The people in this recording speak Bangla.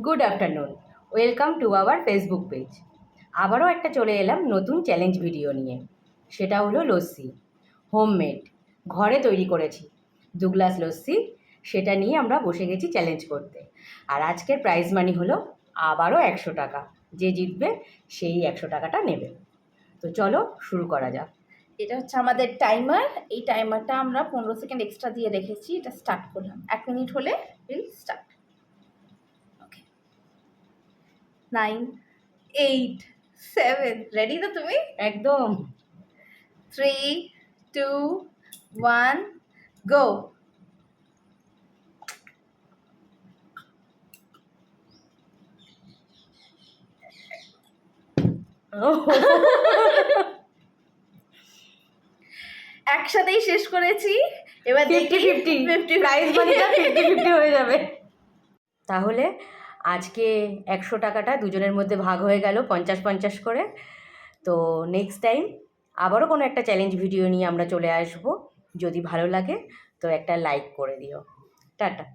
Good afternoon, welcome to our Facebook page. আবারও একটা চলে এলাম নতুন চ্যালেঞ্জ ভিডিও নিয়ে। সেটা হলো লস্যি, হোমমেড, ঘরে তৈরি করেছি 2 গ্লাস লস্যি। সেটা নিয়ে আমরা বসে গেছি চ্যালেঞ্জ করতে। আর আজকের প্রাইজ মানি হলো আবারও 100 টাকা। যে জিতবে সেই 100 টাকাটা নেবে। তো চলো শুরু করা যাক। এটা হচ্ছে আমাদের টাইমার। এই টাইমারটা আমরা 15 সেকেন্ড এক্সট্রা দিয়ে রেখেছি। এটা স্টার্ট করলাম, 1 মিনিট হলে উইল স্টার্ট। ওকে, 9, 8, 7, রেডি তো তুমি? একদম। 3, 2, 1, গো। একসাথেই শেষ করেছি। এবার 50-50 প্রাইজ মানিটা 50-50 হয়ে যাবে। তাহলে আজকে 100 টাকাটা দুজনের মধ্যে ভাগ হয়ে গেল 50-50 করে। তো নেক্সট টাইম আবারও কোনো একটা চ্যালেঞ্জ ভিডিও নিয়ে আমরা চলে আসব। যদি ভালো লাগে তো একটা লাইক করে দিও। টাটা।